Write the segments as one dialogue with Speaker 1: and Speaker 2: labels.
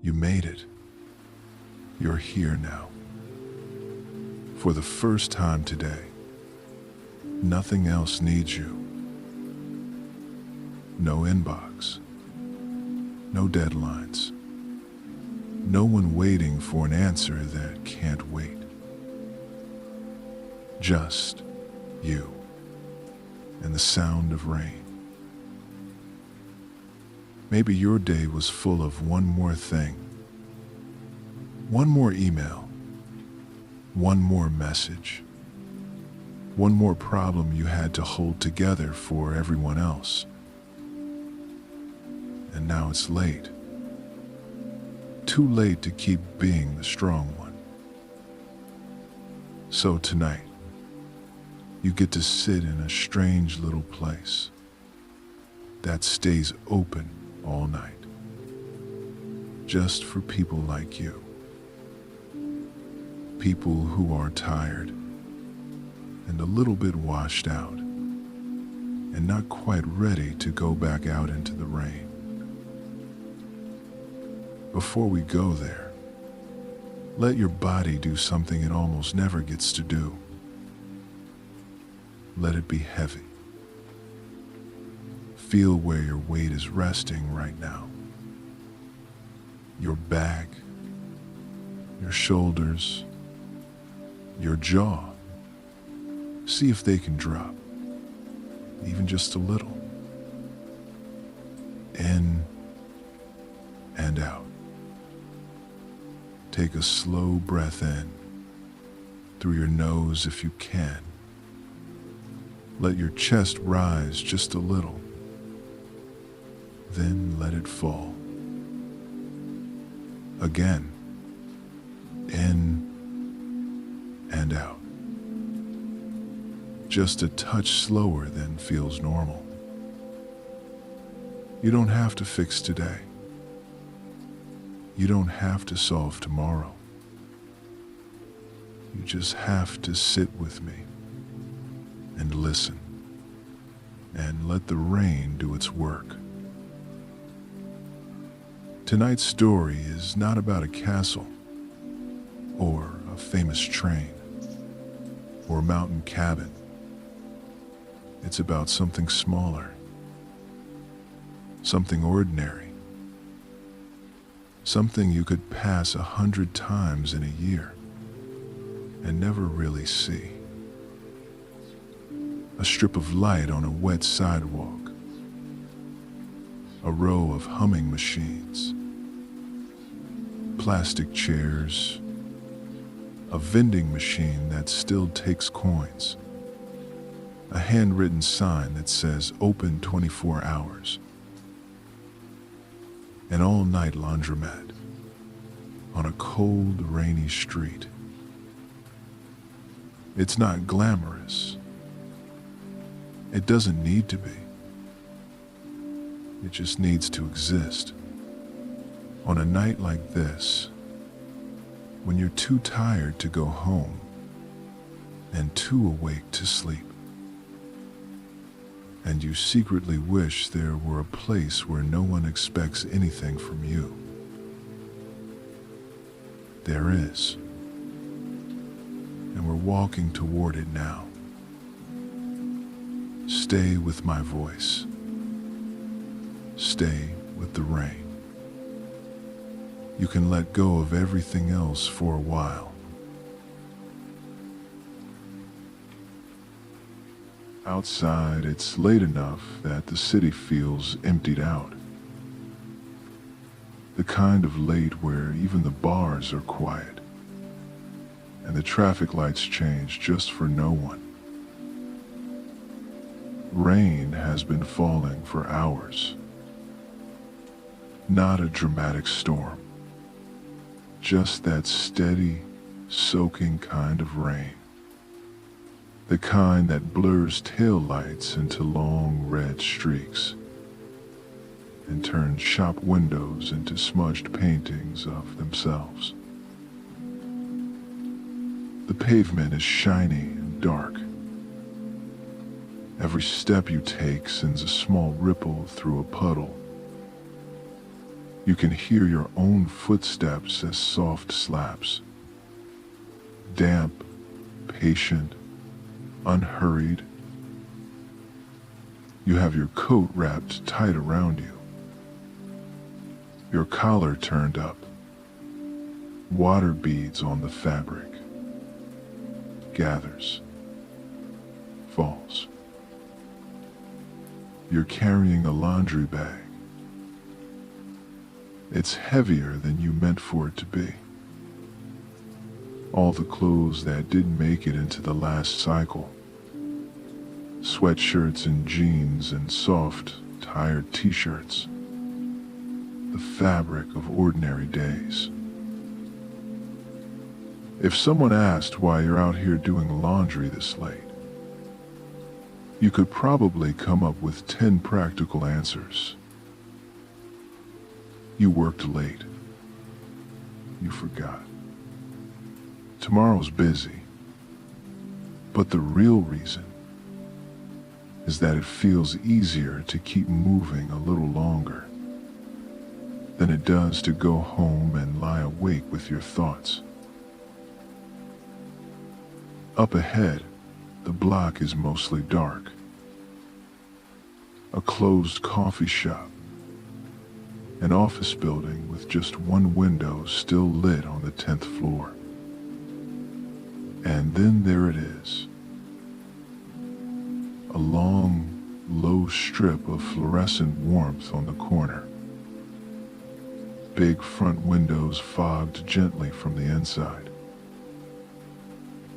Speaker 1: You made it. You're here now. For the first time today, nothing else needs you. No inbox. No deadlines. No one waiting for an answer that can't wait. Just you and the sound of rain. Maybe your day was full of one more thing, one more email, one more message, one more problem you had to hold together for everyone else. And now it's late. Too late to keep being the strong one. So tonight, you get to sit in a strange little place that stays open all night, just for people like you. People who are tired and a little bit washed out and not quite ready to go back out into the rain. Before we go there, let your body do something it almost never gets to do. Let it be heavy. Feel where your weight is resting right now. Your back, your shoulders, your jaw. See if they can drop, even just a little. In and out. Take a slow breath in, through your nose if you can. Let your chest rise just a little. Then let it fall. Again. In and out. Just a touch slower than feels normal. You don't have to fix today. You don't have to solve tomorrow. You just have to sit with me and listen and let the rain do its work. Tonight's story is not about a castle or a famous train or a mountain cabin. It's about something smaller, something ordinary, something you could pass 100 times in a year and never really see. A strip of light on a wet sidewalk, a row of humming machines, plastic chairs, a vending machine that still takes coins, a handwritten sign that says open 24 hours, an all-night laundromat on a cold, rainy street. It's not glamorous. It doesn't need to be. It just needs to exist. On a night like this, when you're too tired to go home and too awake to sleep, and you secretly wish there were a place where no one expects anything from you. There is. And we're walking toward it now. Stay with my voice. Stay with the rain. You can let go of everything else for a while. Outside, it's late enough that the city feels emptied out. The kind of late where even the bars are quiet, and the traffic lights change just for no one. Rain has been falling for hours. Not a dramatic storm, just that steady, soaking kind of rain. The kind that blurs taillights into long red streaks and turns shop windows into smudged paintings of themselves. The pavement is shiny and dark. Every step you take sends a small ripple through a puddle. You can hear your own footsteps as soft slaps. Damp, patient, unhurried. You have your coat wrapped tight around you. Your collar turned up. Water beads on the fabric. Gathers. Falls. You're carrying a laundry bag. It's heavier than you meant for it to be. All the clothes that didn't make it into the last cycle. Sweatshirts and jeans and soft, tired t-shirts. The fabric of ordinary days. If someone asked why you're out here doing laundry this late, you could probably come up with 10 practical answers. You worked late. You forgot. Tomorrow's busy. But the real reason is that it feels easier to keep moving a little longer than it does to go home and lie awake with your thoughts. Up ahead, the block is mostly dark. A closed coffee shop. An office building with just one window still lit on the 10th floor. And then there it is. A long, low strip of fluorescent warmth on the corner. Big front windows fogged gently from the inside.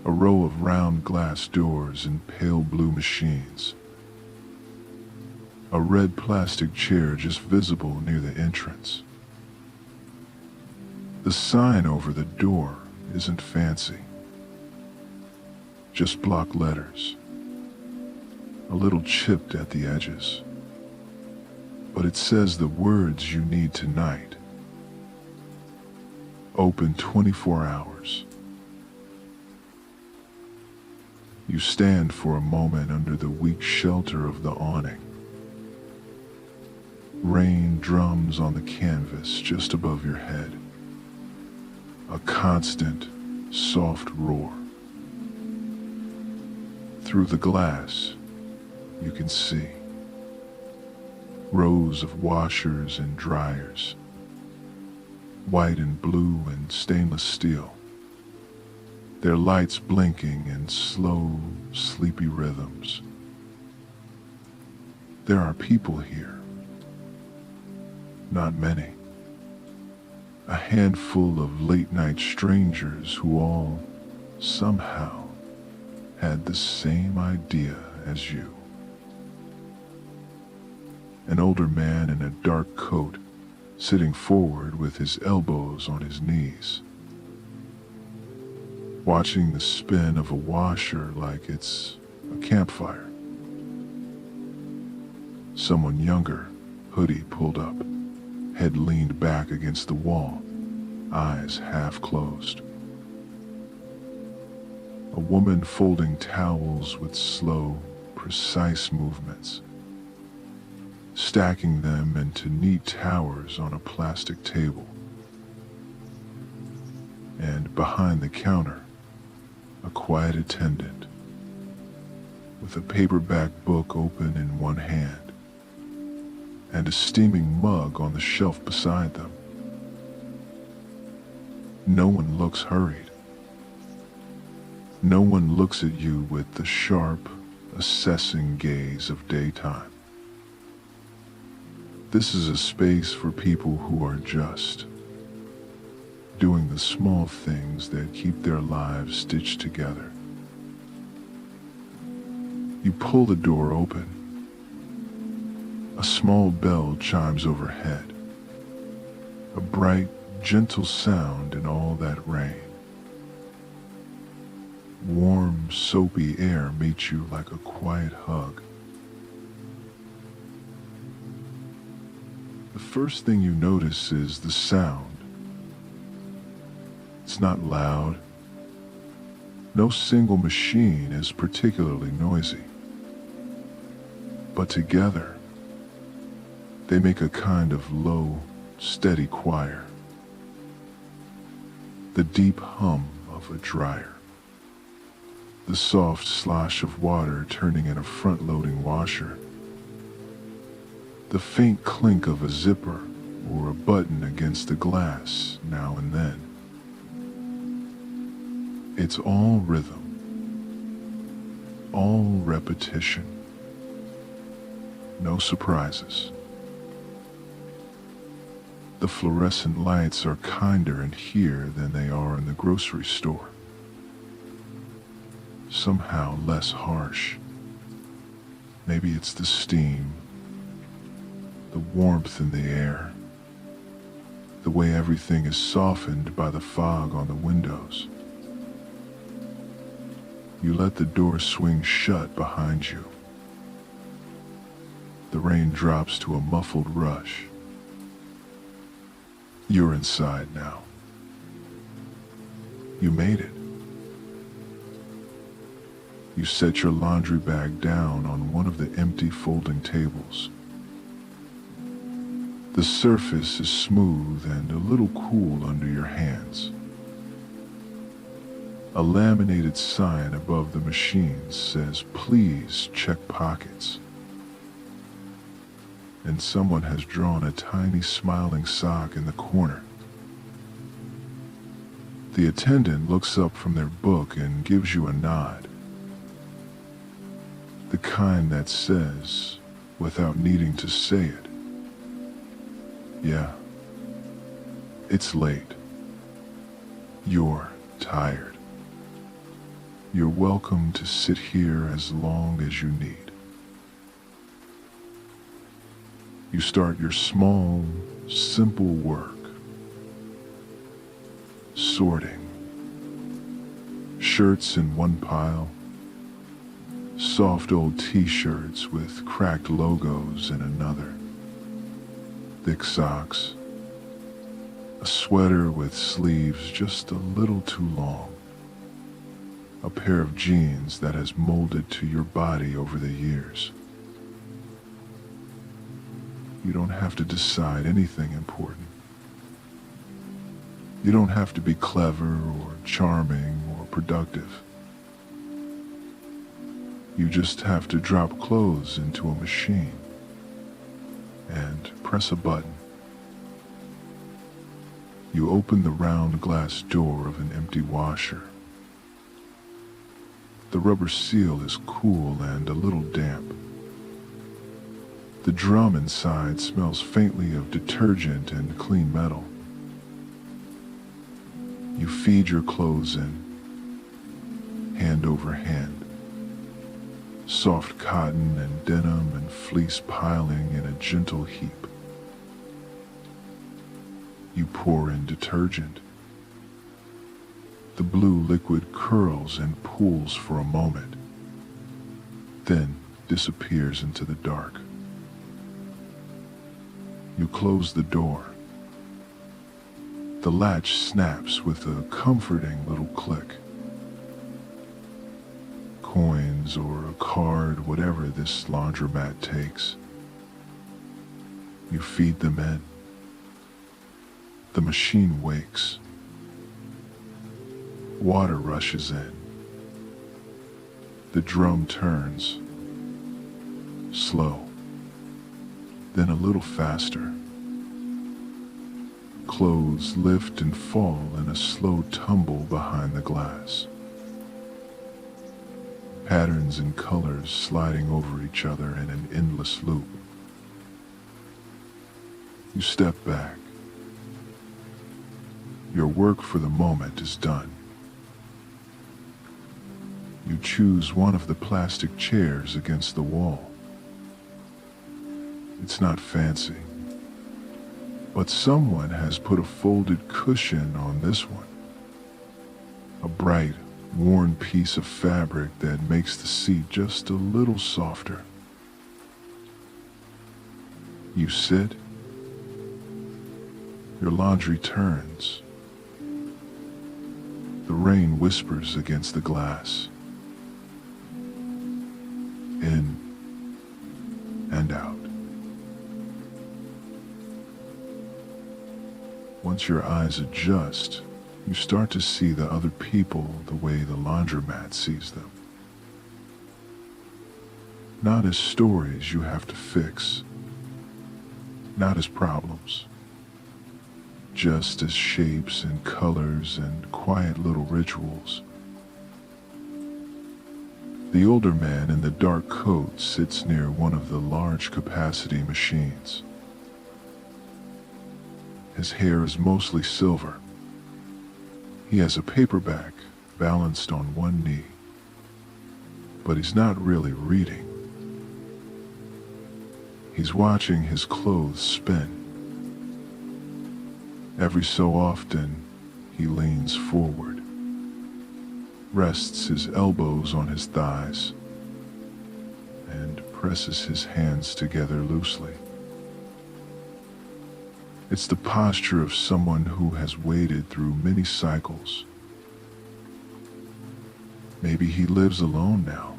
Speaker 1: A row of round glass doors and pale blue machines. A red plastic chair just visible near the entrance. The sign over the door isn't fancy. Just block letters. A little chipped at the edges. But it says the words you need tonight. Open 24 hours. You stand for a moment under the weak shelter of the awning. Rain drums on the canvas just above your head. A constant, soft roar. Through the glass, you can see rows of washers and dryers, white and blue and stainless steel, their lights blinking in slow, sleepy rhythms. There are people here. Not many. A handful of late-night strangers who all, somehow, had the same idea as you. An older man in a dark coat, sitting forward with his elbows on his knees, watching the spin of a washer like it's a campfire. Someone younger, hoodie pulled up, head leaned back against the wall, eyes half closed. A woman folding towels with slow, precise movements, stacking them into neat towers on a plastic table. And behind the counter, a quiet attendant with a paperback book open in one hand and a steaming mug on the shelf beside them. No one looks hurried. No one looks at you with the sharp, assessing gaze of daytime. This is a space for people who are just doing the small things that keep their lives stitched together. You pull the door open. A small bell chimes overhead. A bright, gentle sound in all that rain. Warm, soapy air meets you like a quiet hug. The first thing you notice is the sound. It's not loud. No single machine is particularly noisy. But together, they make a kind of low, steady choir, the deep hum of a dryer, the soft slosh of water turning in a front-loading washer, the faint clink of a zipper or a button against the glass now and then. It's all rhythm, all repetition, no surprises. The fluorescent lights are kinder in here than they are in the grocery store. Somehow less harsh. Maybe it's the steam, the warmth in the air, the way everything is softened by the fog on the windows. You let the door swing shut behind you. The rain drops to a muffled rush. You're inside now. You made it. You set your laundry bag down on one of the empty folding tables. The surface is smooth and a little cool under your hands. A laminated sign above the machine says, "Please check pockets." And someone has drawn a tiny smiling sock in the corner. The attendant looks up from their book and gives you a nod. The kind that says, without needing to say it, "Yeah, it's late. You're tired. You're welcome to sit here as long as you need." You start your small, simple work. Sorting. Shirts in one pile. Soft old t-shirts with cracked logos in another. Thick socks. A sweater with sleeves just a little too long. A pair of jeans that has molded to your body over the years. You don't have to decide anything important. You don't have to be clever or charming or productive. You just have to drop clothes into a machine and press a button. You open the round glass door of an empty washer. The rubber seal is cool and a little damp. The drum inside smells faintly of detergent and clean metal. You feed your clothes in, hand over hand. Soft cotton and denim and fleece piling in a gentle heap. You pour in detergent. The blue liquid curls and pools for a moment, then disappears into the dark. You close the door. The latch snaps with a comforting little click. Coins or a card, whatever this laundromat takes. You feed them in. The machine wakes. Water rushes in. The drum turns. Slow. Then a little faster. Clothes lift and fall in a slow tumble behind the glass. Patterns and colors sliding over each other in an endless loop. You step back. Your work for the moment is done. You choose one of the plastic chairs against the wall. It's not fancy, but someone has put a folded cushion on this one. A bright, worn piece of fabric that makes the seat just a little softer. You sit. Your laundry turns. The rain whispers against the glass. In and out. once your eyes adjust, you start to see the other people the way the laundromat sees them. Not as stories you have to fix, not as problems, just as shapes and colors and quiet little rituals. The older man in the dark coat sits near one of the large capacity machines. His hair is mostly silver. He has a paperback balanced on one knee, but he's not really reading. He's watching his clothes spin. Every so often, he leans forward, rests his elbows on his thighs, and presses his hands together loosely. It's the posture of someone who has waded through many cycles. Maybe he lives alone now.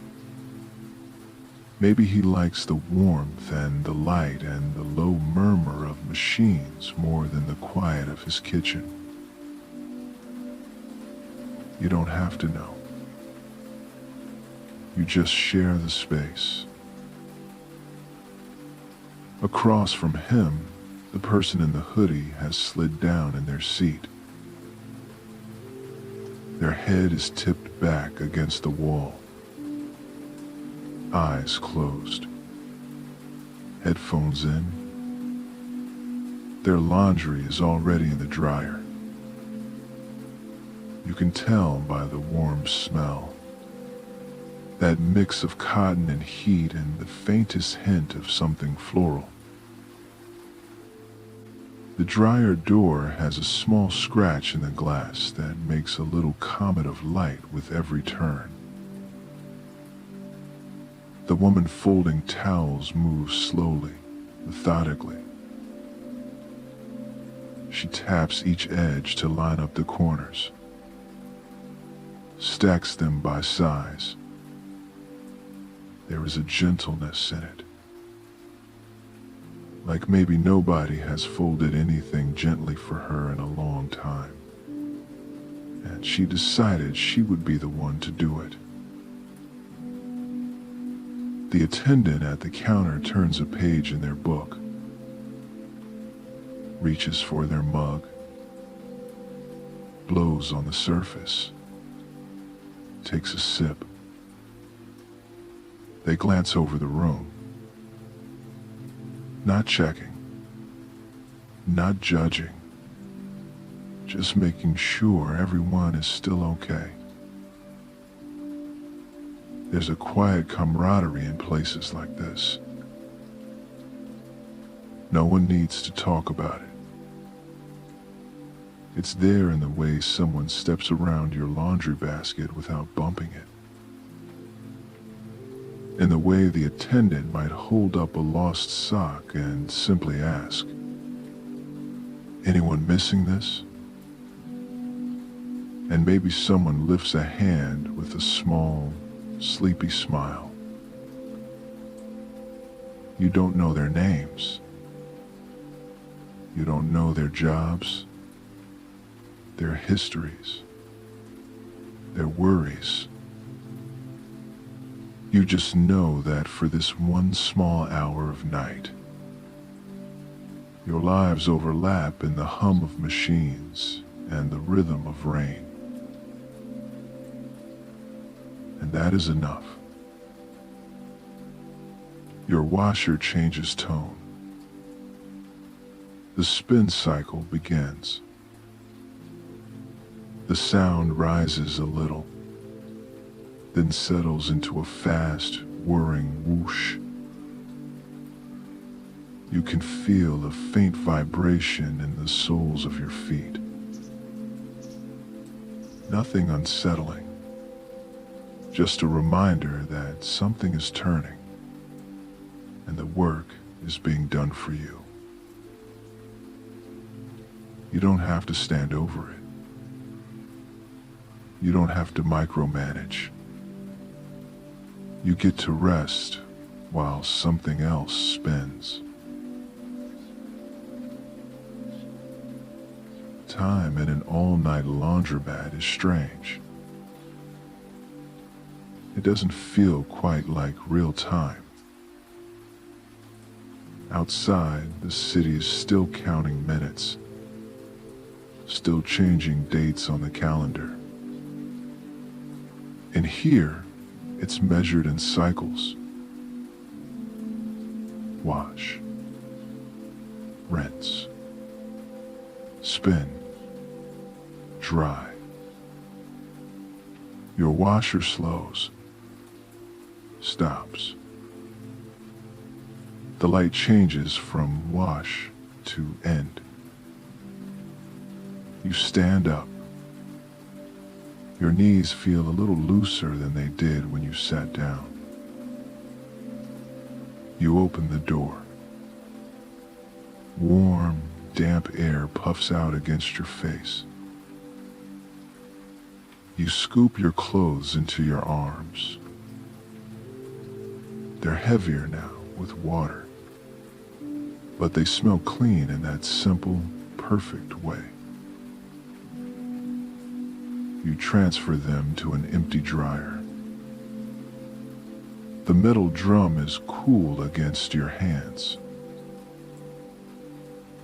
Speaker 1: Maybe he likes the warmth and the light and the low murmur of machines more than the quiet of his kitchen. You don't have to know. You just share the space. Across from him, the person in the hoodie has slid down in their seat. Their head is tipped back against the wall. Eyes closed. Headphones in. Their laundry is already in the dryer. You can tell by the warm smell. That mix of cotton and heat and the faintest hint of something floral. The dryer door has a small scratch in the glass that makes a little comet of light with every turn. The woman folding towels moves slowly, methodically. She taps each edge to line up the corners, stacks them by size. There is a gentleness in it. Like maybe nobody has folded anything gently for her in a long time. And she decided she would be the one to do it. The attendant at the counter turns a page in their book, reaches for their mug, blows on the surface, takes a sip. They glance over the room, not checking, not judging, just making sure everyone is still okay. There's a quiet camaraderie in places like this. No one needs to talk about it. It's there in the way someone steps around your laundry basket without bumping it. In the way the attendant might hold up a lost sock and simply ask, "Anyone missing this?" And maybe someone lifts a hand with a small, sleepy smile. You don't know their names. You don't know their jobs, their histories, their worries. You just know that for this one small hour of night, your lives overlap in the hum of machines and the rhythm of rain. And that is enough. Your washer changes tone. The spin cycle begins. The sound rises a little, then settles into a fast, whirring whoosh. You can feel a faint vibration in the soles of your feet. Nothing unsettling. Just a reminder that something is turning, and the work is being done for you. You don't have to stand over it. You don't have to micromanage. You get to rest while something else spins. time in an all-night laundromat is strange. It doesn't feel quite like real time. Outside, the city is still counting minutes, still changing dates on the calendar. And here, it's measured in cycles. Wash, rinse, spin, dry. Your washer slows, stops. The light changes from wash to end. You stand up. Your knees feel a little looser than they did when you sat down. You open the door. Warm, damp air puffs out against your face. You scoop your clothes into your arms. They're heavier now with water, but they smell clean in that simple, perfect way. You transfer them to an empty dryer. The metal drum is cool against your hands.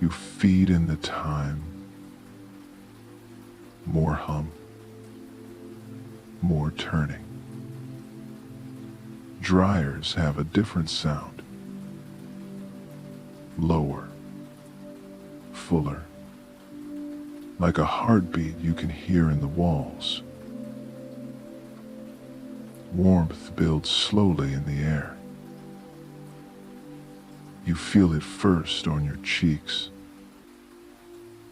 Speaker 1: You feed in the time. More hum. More turning. Dryers have a different sound. Lower. Fuller. Like a heartbeat you can hear in the walls. Warmth builds slowly in the air. You feel it first on your cheeks,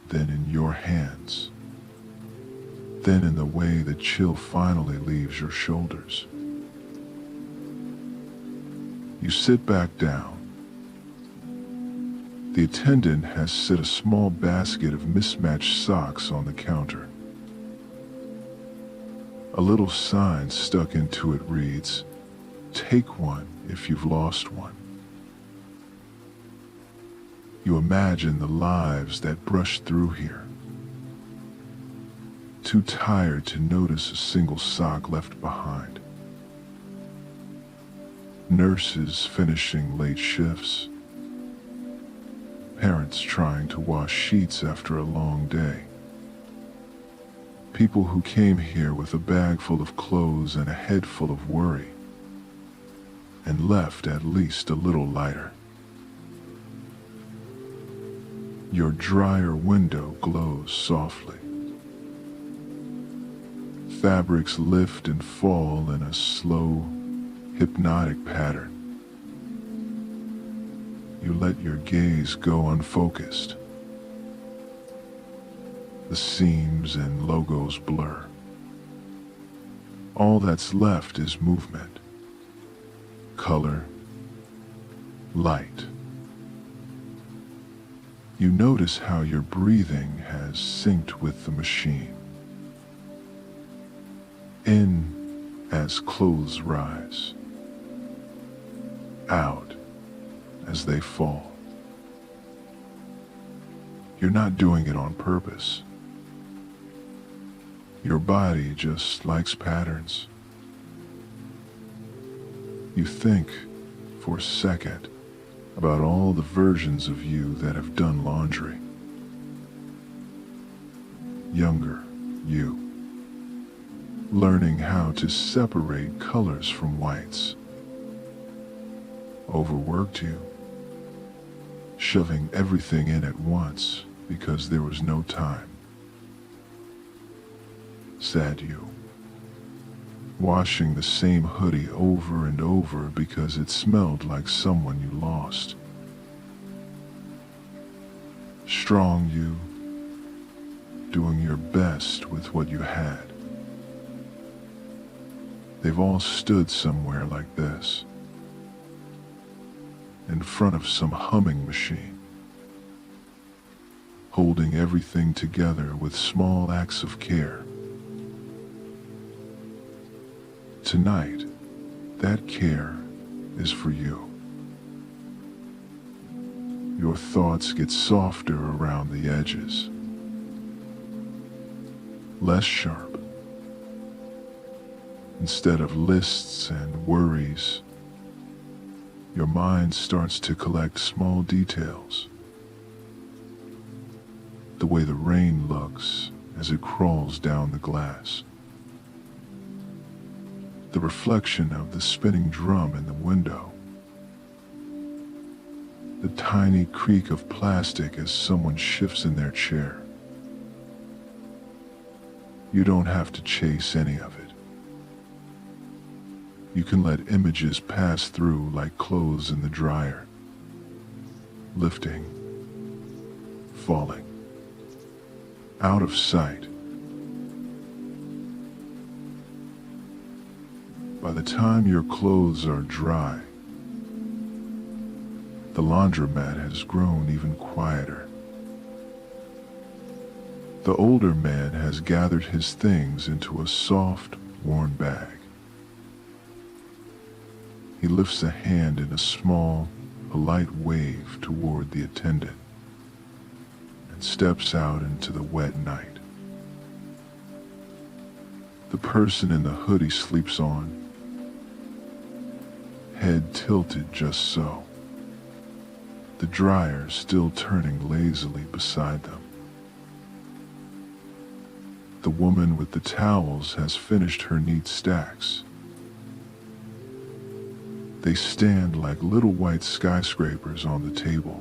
Speaker 1: then in your hands, then in the way the chill finally leaves your shoulders. You sit back down. The attendant has set a small basket of mismatched socks on the counter. A little sign stuck into it reads, "Take one if you've lost one." You imagine the lives that brush through here. Too tired to notice a single sock left behind. Nurses finishing late shifts. Parents trying to wash sheets after a long day. People who came here with a bag full of clothes and a head full of worry, and left at least a little lighter. Your dryer window glows softly. Fabrics lift and fall in a slow, hypnotic pattern. You let your gaze go unfocused. The seams and logos blur. All that's left is movement, color, light. You notice how your breathing has synced with the machine. In as clothes rise. Out as they fall. You're not doing it on purpose. Your body just likes patterns. You think, for a second, about all the versions of you that have done laundry. Younger you. Learning how to separate colors from whites. Overworked you. Shoving everything in at once because there was no time. Sad you. Washing the same hoodie over and over because it smelled like someone you lost. Strong you. Doing your best with what you had. They've all stood somewhere like this. In front of some humming machine, holding everything together with small acts of care. Tonight, that care is for you. Your thoughts get softer around the edges. less sharp. Instead of lists and worries, your mind starts to collect small details. The way the rain looks as it crawls down the glass. The reflection of the spinning drum in the window. The tiny creak of plastic as someone shifts in their chair. You don't have to chase any of it. You can let images pass through like clothes in the dryer, lifting, falling, out of sight. By the time your clothes are dry, the laundromat has grown even quieter. The older man has gathered his things into a soft, worn bag. He lifts a hand in a small, polite wave toward the attendant and steps out into the wet night. The person in the hoodie sleeps on, head tilted just so, the dryer still turning lazily beside them. The woman with the towels has finished her neat stacks. They stand like little white skyscrapers on the table,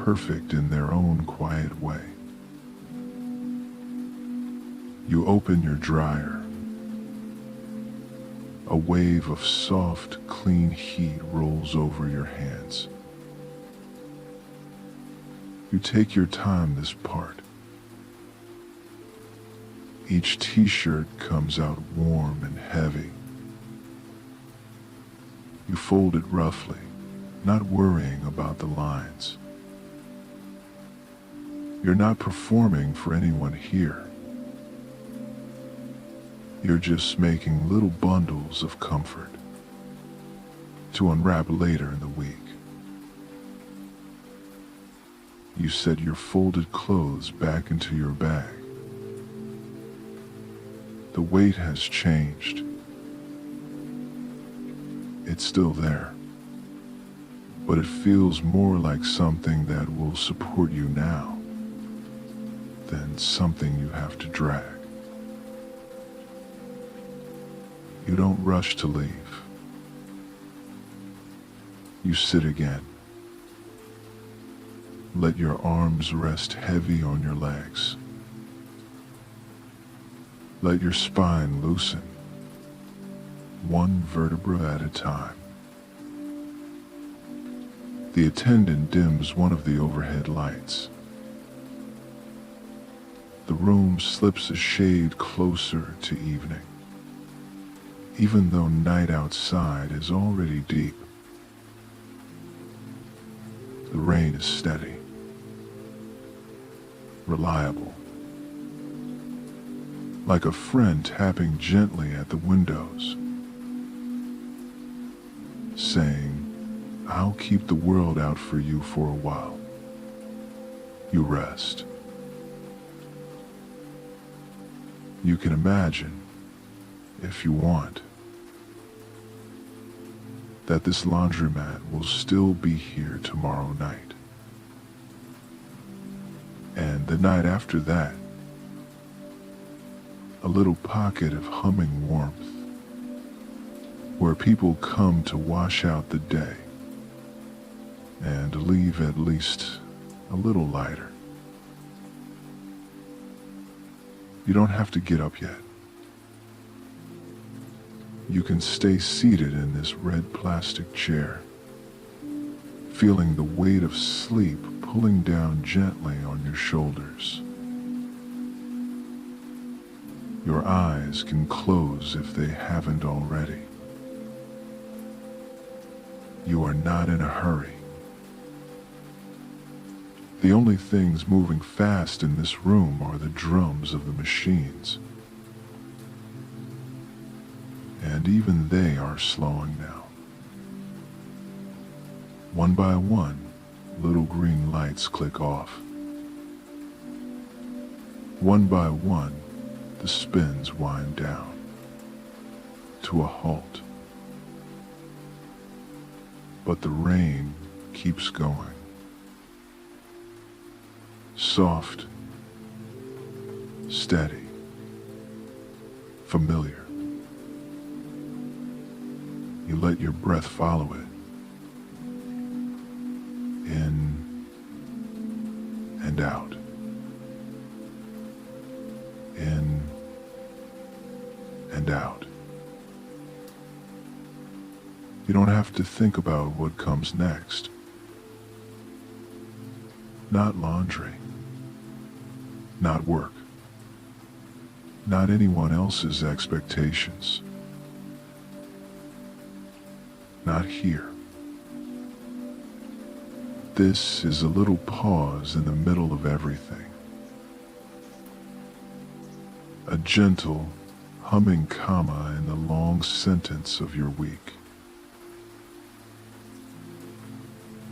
Speaker 1: perfect in their own quiet way. You open your dryer. A wave of soft, clean heat rolls over your hands. You take your time this part. Each t-shirt comes out warm and heavy. You fold it roughly, not worrying about the lines. You're not performing for anyone here. You're just making little bundles of comfort to unwrap later in the week. You set your folded clothes back into your bag. The weight has changed. It's still there, but it feels more like something that will support you now than something you have to drag. You don't rush to leave. You sit again. Let your arms rest heavy on your legs. Let your spine loosen, one vertebra at a time. The attendant dims one of the overhead lights. The room slips a shade closer to evening, even though night outside is already deep. The rain is steady, reliable, like a friend tapping gently at the windows, saying, "I'll keep the world out for you for a while." You rest. You can imagine, if you want, that this laundromat will still be here tomorrow night. And the night after that, a little pocket of humming warmth, where people come to wash out the day and leave at least a little lighter. You don't have to get up yet. You can stay seated in this red plastic chair, feeling the weight of sleep pulling down gently on your shoulders. Your eyes can close if they haven't already. You are not in a hurry. The only things moving fast in this room are the drums of the machines. And even they are slowing now. One by one, little green lights click off. One by one, the spins wind down to a halt. But the rain keeps going. Soft, steady, familiar. You let your breath follow it. In and out. In and out. You don't have to think about what comes next. Not laundry. Not work. Not anyone else's expectations. Not here. This is a little pause in the middle of everything. A gentle, humming comma in the long sentence of your week.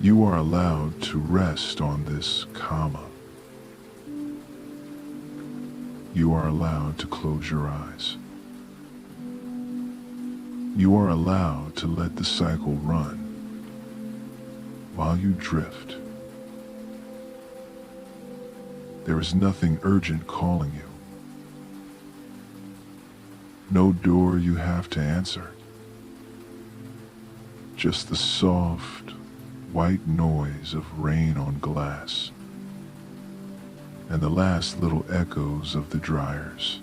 Speaker 1: You are allowed to rest on this comma. You are allowed to close your eyes. You are allowed to let the cycle run while you drift. There is nothing urgent calling you. No door you have to answer. Just the soft, white noise of rain on glass and the last little echoes of the dryers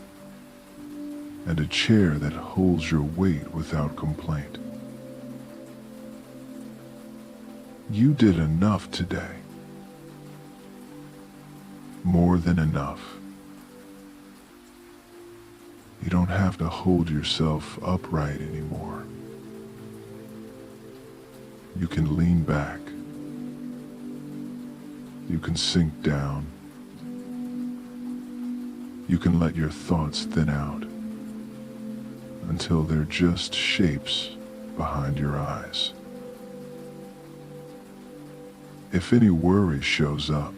Speaker 1: and a chair that holds your weight without complaint. You did enough today. More than enough. You don't have to hold yourself upright anymore. You can lean back. You can sink down. You can let your thoughts thin out until they're just shapes behind your eyes. If any worry shows up,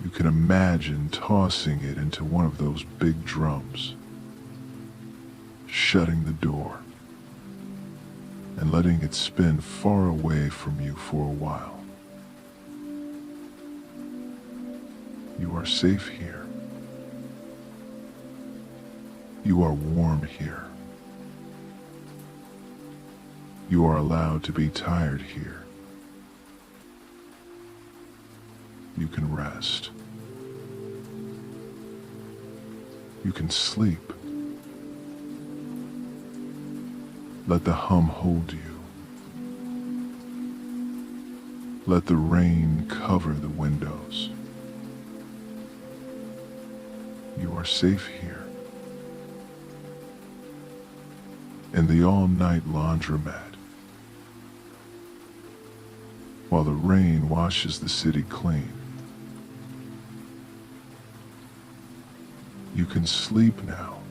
Speaker 1: you can imagine tossing it into one of those big drums, shutting the door, and letting it spin far away from you for a while. You are safe here. You are warm here. You are allowed to be tired here. You can rest. You can sleep. Let the hum hold you. Let the rain cover the windows. You are safe here. In the all-night laundromat, while the rain washes the city clean. You can sleep now.